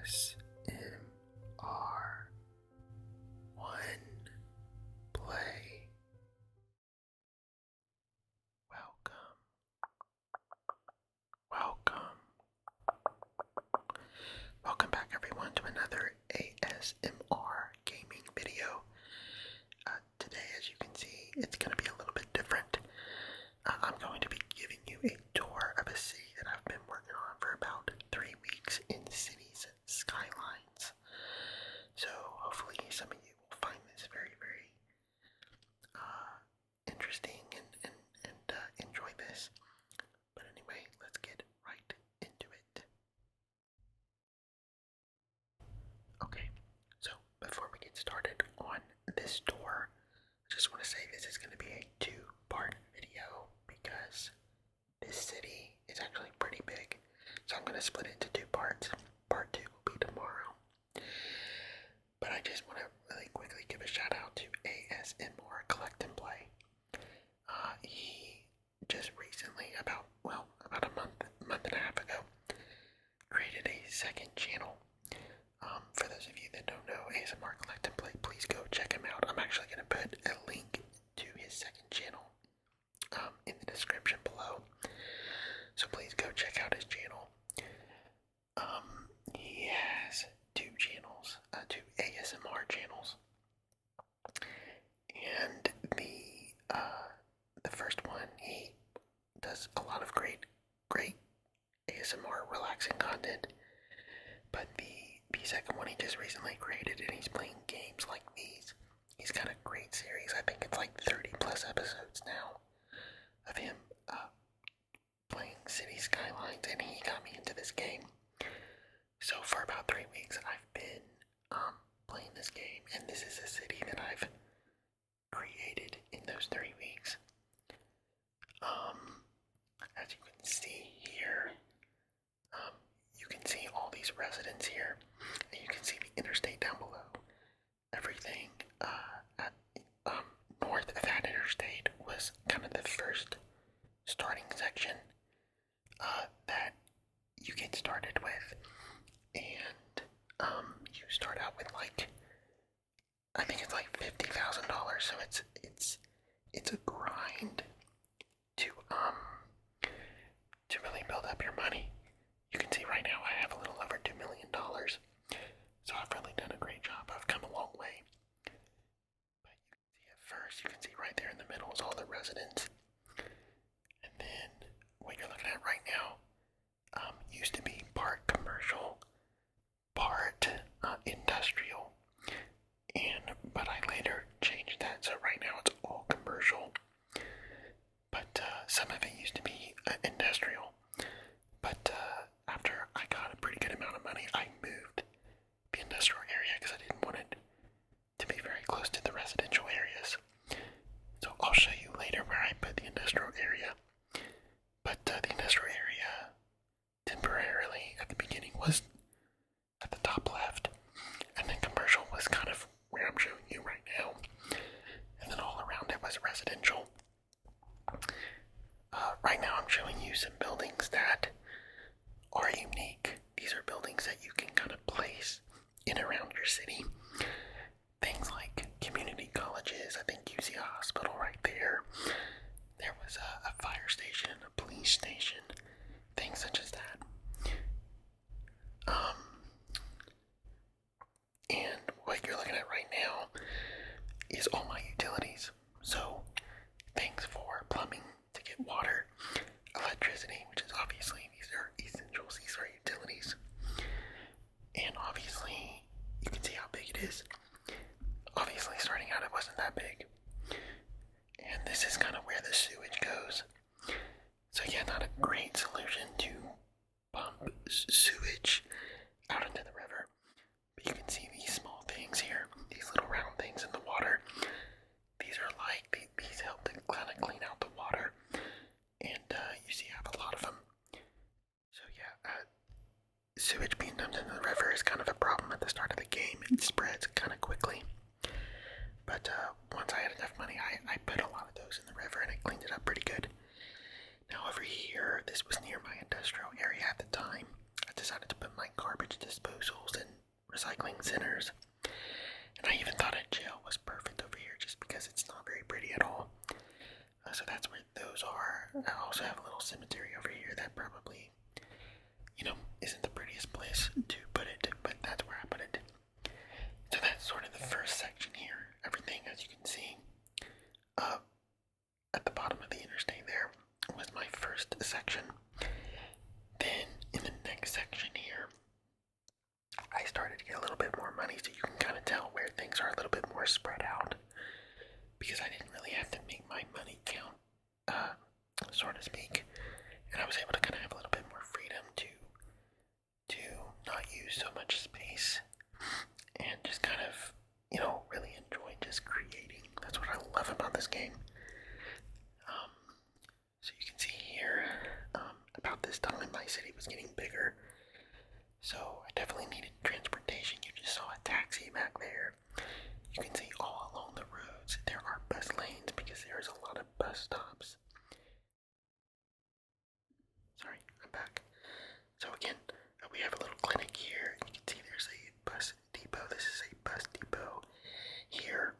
ASMR1 play. Welcome back everyone to another ASMR gaming video. Today, as you can see, it's going to be a little bit different. I'm going to be giving you a tour of a city that I've been working on for about 3 weeks in Cities Skylines. So hopefully some of you will find this very, very interesting and enjoy this. But anyway, let's get right into it. Okay, so before we get started on this tour, I just want to say this is going to be a 2-part video because this city is actually pretty big. So I'm going to split it into 2 parts. Part 2 will be tomorrow. But I just want to really quickly give a shout out to ASMR Collect and Play. He just recently, about a month and a half ago, created a second channel. For those of you that don't know ASMR Collect and Play, please go check him out. I'm actually going to put a link to his second channel in the description below. So please go check out his channel. He has 2 channels, 2 ASMR channels. And the first one, he does a lot of great ASMR relaxing content. But the second one he just recently created, and he's playing games like these. He's got a great series. I think it's like 30 plus episodes now of him playing Cities Skylines, and he got me into this game. So for about 3 weeks I've been playing this game, and this is a city that I've created in those 3 weeks. As you can see here, you can see all these residents here, and you can see the interstate down below. Everything north of that interstate was kind of the first starting section that you get started with, and you start out with I think it's like $50,000. So it's a grind to really build up your money. You can see right now I have a little over $2 million. So I've really done a great job. I've come a long way. But you can see at first, you can see right there in the middle is all the residents. And then what you're looking at right now used to be part commercial, part industrial. But I later changed that, so right now it's all commercial. But some of it used to be industrial. But after I got a pretty good amount of money, I moved the industrial area because I didn't want it to be very close to the residential areas. So I'll show you later where I put the industrial area. But the industrial area temporarily at the beginning was at the top left, and then commercial was kind of where I'm showing you right now, and then all around it was residential. Right now I'm showing you some buildings that are unique. These are buildings that you can kind of place in around your city. Things like community colleges. I think you see a hospital right there. There was a fire station, a police station, things such as that. And what you're looking at right now is all my utilities. So things for plumbing to get water, electricity, which is obviously these are essentials, these are utilities. And obviously you can see how big it is. Obviously starting out it wasn't that big. And this is kind of where the sewage goes. So yeah, not a great solution to pump sewage out into the river. But you can see these small things here, these little round things in the water. These are these help to kind of clean out the water. And you see I have a lot of them. So yeah, sewage being dumped into the river is kind of a problem at the start of the game. It spreads kind of quickly. But once I had enough money, I put a lot of those in the river, and it cleaned it up pretty good. Now over here, this was near my industrial area at the time. I decided to put my garbage disposals and money so you can kind of tell where things are a little bit more spread out, because I didn't really have to make my money count, so to speak, and I was able to kind of have a little bit more freedom to not use so much space and just kind of, really enjoy just creating. That's what I love about this game. So you can see here, about this time my city was getting bigger, so I definitely needed transportation. You just saw a taxi back there. You can see all along the roads there are bus lanes because there's a lot of bus stops. Sorry, I'm back. So again, we have a little clinic here. You can see there's a bus depot. This is a bus depot here.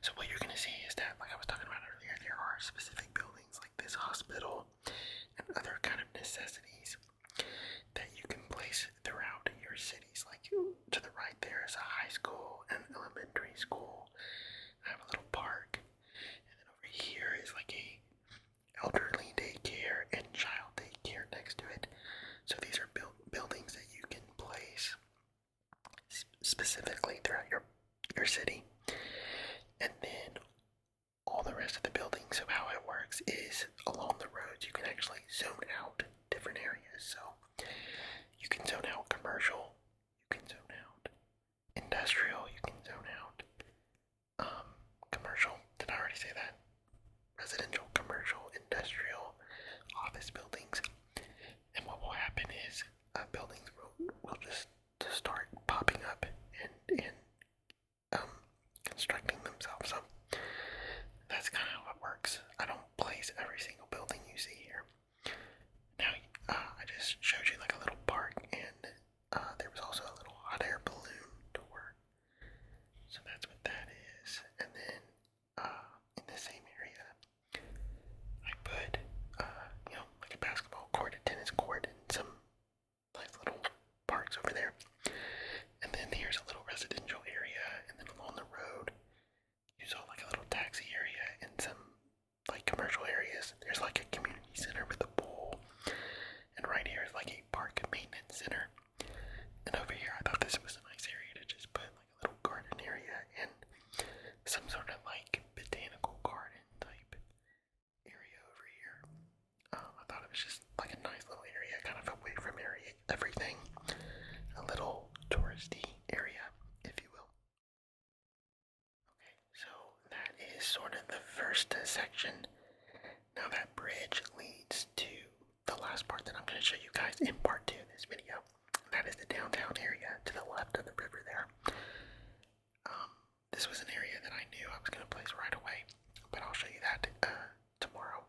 So what you're going to see is that, like I was talking about earlier, there are specific buildings like this hospital and other kind of necessities that you can place throughout your cities. Like to the right there is a high school and an elementary school. I have a little park. And then over here is like a elderly daycare and child daycare next to it. So these are buildings that you can place specifically throughout your city. And then all the rest of the buildings, so how it works is along the roads you can actually zone out different areas. So you can zone out commercial, you can zone out industrial, you can zone out commercial. Did I already say that? Residential, commercial, industrial, office buildings. And what will happen is buildings will just start popping up and constructing themselves. So that's kind of how it works. I don't place every single building you see here. Now, I just showed you like a little park, and there was also a little hot air balloon tour. So that's what that is. And then in the same area, I put like a basketball court, a tennis court, and some nice little parks over there. And then here's a little residential area, and then along the road you saw like a little taxi area and some like commercial areas. There's like a community center with a pool, and right here is like a park maintenance center. And over here I thought this was a nice area to just put like a little garden area and some sort of like botanical garden type area over here. I thought it was just like a nice little area, kind of away from everything. A little touristy area, if you will. Okay, so that is sort of the first section. Now that bridge leads to the last part that I'm going to show you guys in part 2 of this video. That is the downtown area to the left of the river there. This was an area that I knew I was going to place right away, but I'll show you that tomorrow.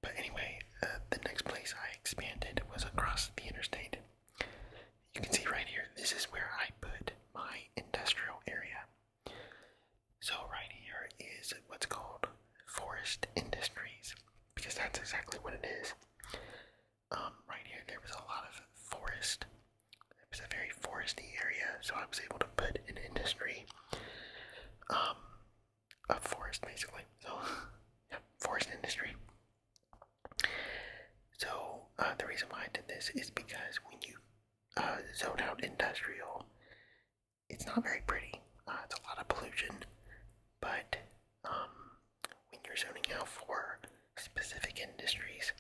But anyway, the next place I expanded was across the interstate. You can see right here, this is where I put my industrial area. So right here is what's called forest industries, because that's exactly what it is. Right here, there was a lot of forest. It was a very foresty area, so I was able to put an industry, a forest basically. So, yeah, forest industry. So the reason why I did this is because when you zone out industrial, it's not very pretty. It's a lot of pollution, but when you're zoning out for specific industries,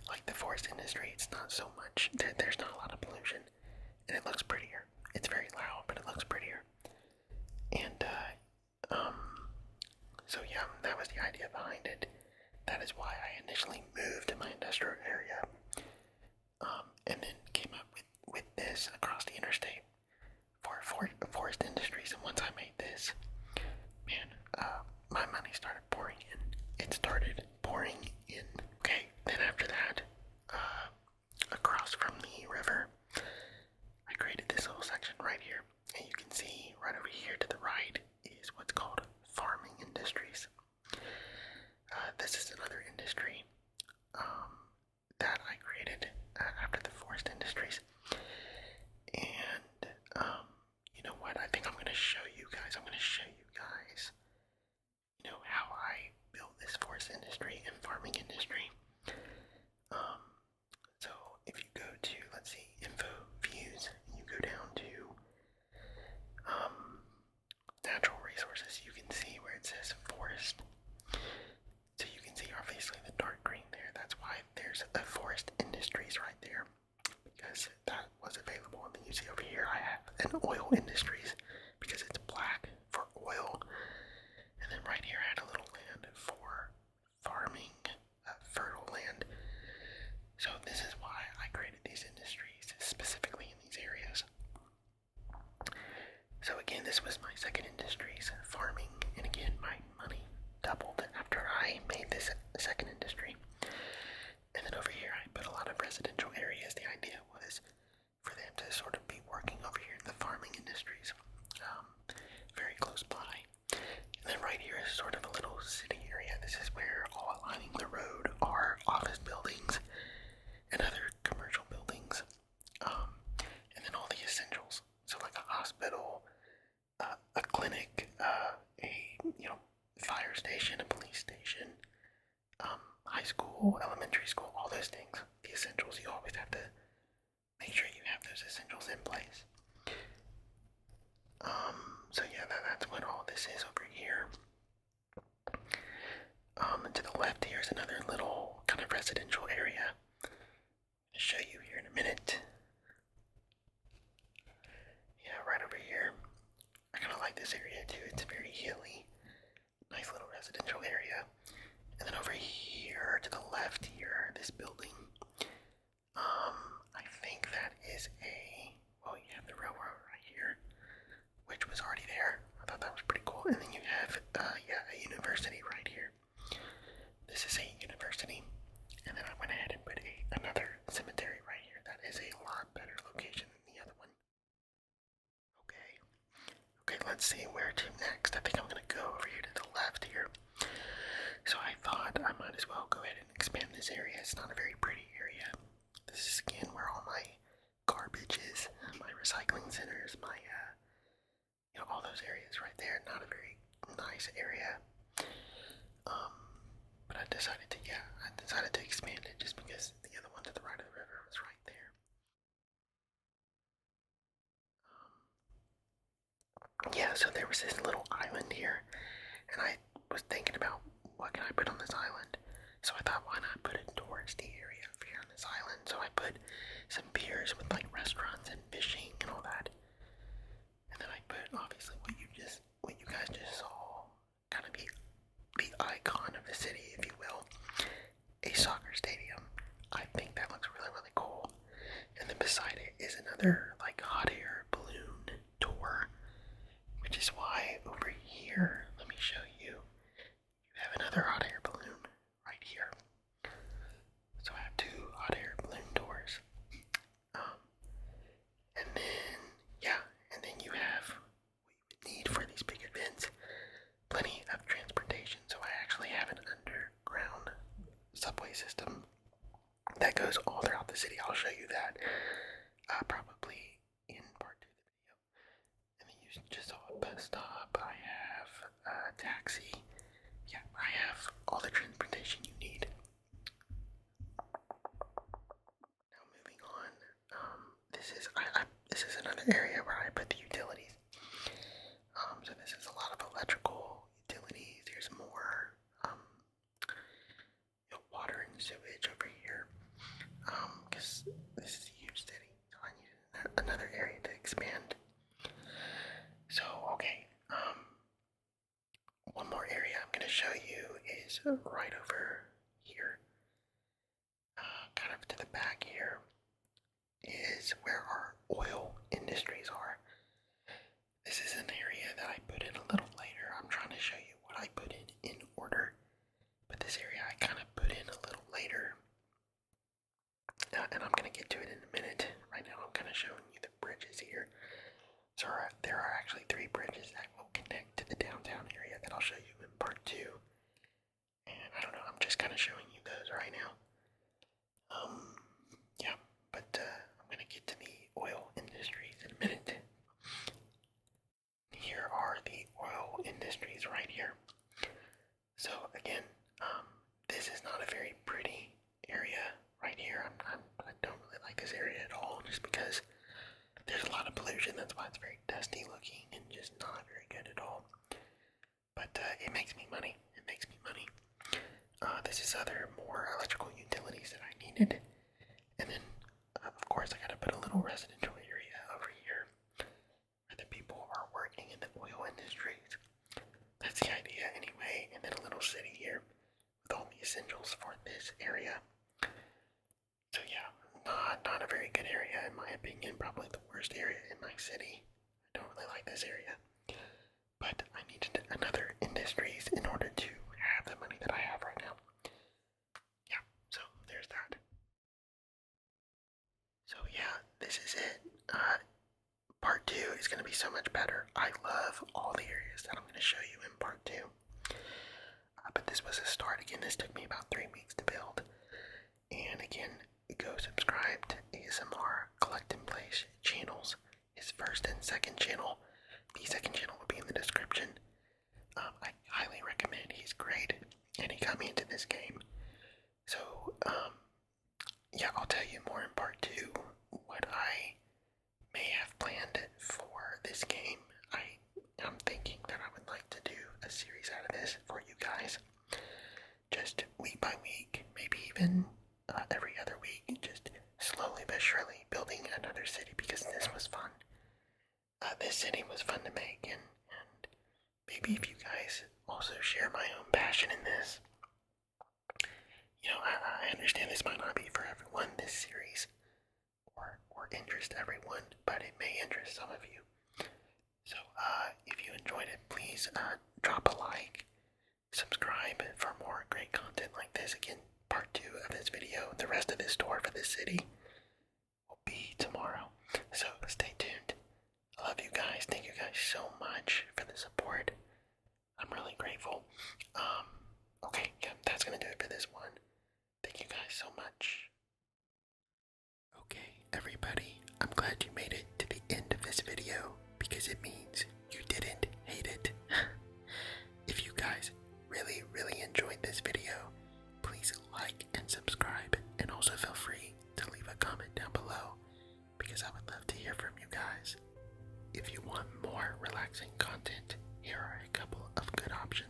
like the forest industry, it's not so much. There's not a lot of pollution, and it looks prettier. It's very loud, but it looks prettier. And so yeah, that was the idea behind it. That is why I initially moved to my industrial area, and then came up with this across the interstate for forest industries. And once I made this, man, my money started pouring in. It started pouring in. Okay, then after that, across from the river, I created this little section right here, and you can see right over here to the right is what's called farming industries. This is another industry that I created after the forest industries. And you know what? I think I'm going to show you guys. How I built this forest industry and farming industries that was available. And then you see over here I have an oil industries because it's black for oil. And then right here I had a little land for farming, fertile land. So this is why I created these industries specifically in these areas. So again, this was my second industries, farming, and again my money doubled after I made this second industry. And then over here I put a lot of residential areas. The idea was for them to sort of be working over here in the farming industries, very close by. And then right here is sort of a little city area. This is where all lining the road are office buildings and other commercial buildings, and then all the essentials. So like a hospital, a clinic, a fire station, a police station, high school, elementary school, all those things. The essentials, you always have to make sure you have those essentials in place. So yeah, that's what all this is over here. And to the left here is another little kind of residential area. I'll show you here in a minute. Yeah, right over here. I kind of like this area too. It's very hilly. Nice little residential area. And then over here to the left here, this building. I think that is you have the railroad right here, which was already there. I thought that was pretty cool. And then you have, a university right here. This is a university. And then I went ahead and put another cemetery right here. That is a lot better location than the other one. Okay, let's see where to next. I think I'm going to go over here to the left here. So I thought I might as well go ahead and expand this area. It's not a very pretty area. This is again where all my garbage is, my recycling centers, my, all those areas right there. Not a very nice area. But I decided to expand it just because the other one to the right of the river was right there. So there was this little island here, and I was thinking about what can I put on this island. So I thought, why not put a touristy area over here on this island? So I put some piers with like restaurants and fishing and all that. And then I put obviously what you guys just saw, kind of the icon of the city, if you will, a soccer stadium. I think that looks really, really cool. And then beside it is another like hot air balloon tour, which is why over here, let me show you, you have another hot air balloon right here. So I have two hot air balloon tours. And then you have what you would need for these big events, plenty of transportation. So I actually have an underground subway system that goes all throughout the city. I'll show you that probably in part 2 of the video. And then you just saw a bus stop. I have a taxi. Yeah, I have all the transportation you need. Now moving on, this is another area where I put the utilities. So this is a lot of electrical utilities. There's more water and sewage over here. Because this is a huge city, so I needed another area to expand. So okay, one more area I'm going to show you is right over here. Kind of to the back here is where our oil industries are. This is an area that I put in a little later. I'm trying to show you what I put in order, but this area I kind of put in a little later. And I'm going to get to it in a minute. Right now I'm kind of showing you the bridges here. So there are actually 3 bridges that will connect to the downtown area that I'll show you in part 2. And I don't know, I'm just kind of showing you those right now. I'm going to get to the oil industries in a minute. Here are the oil industries right here. So again, this is not a very pretty area right here. I don't really like this area at all, just because there's a lot of pollution. That's why it's very dusty looking and just not very good at all. But it makes me money. This is other more electrical utilities that I needed. And then, of course, I gotta put a little residential area over here where the people are working in the oil industries. That's the idea anyway, and then a little city here with all the essentials for this area. So yeah, not a very good area in my opinion, probably the worst area in my city. I don't really like this area. But I needed another industries in order to have the money that I have right now. Yeah, so there's that. So yeah, this is it. Part 2 is going to be so much better. I love all the areas that I'm going to show you in part 2. But this was a start. Again, this took me about 3 weeks to build. And again, go subscribe to ASMR Collect and Place channels. His first and second channel. The second channel will be in the description. I highly recommend. He's great. And he got me into this game. So, yeah, I'll tell you more in part 2 what I may have planned for this game. I am thinking that I would like to do a series out of this for you guys. Just week by week, maybe even every other week, just slowly but surely building another city because this was fun. This city was fun to make, and maybe if you guys also share my own passion in this. You know, I understand this might not be for everyone, this series, or interest everyone, but it may interest some of you. So, if you enjoyed it, please drop a like, subscribe for more great content like this. Again, part 2 of this video, the rest of this tour for this city will be tomorrow. So, stay tuned. I love you guys. Thank you guys so much for the support. I'm really grateful. Okay, yeah, that's gonna do it for this one. Thank you guys so much. Okay, everybody, I'm glad you made it to the end of this video because it means you didn't hate it. If you guys really enjoyed this video, please like and subscribe, and also feel free to leave a comment down below because I would love to hear from you guys. If you want more relaxing content, here are a couple of good options.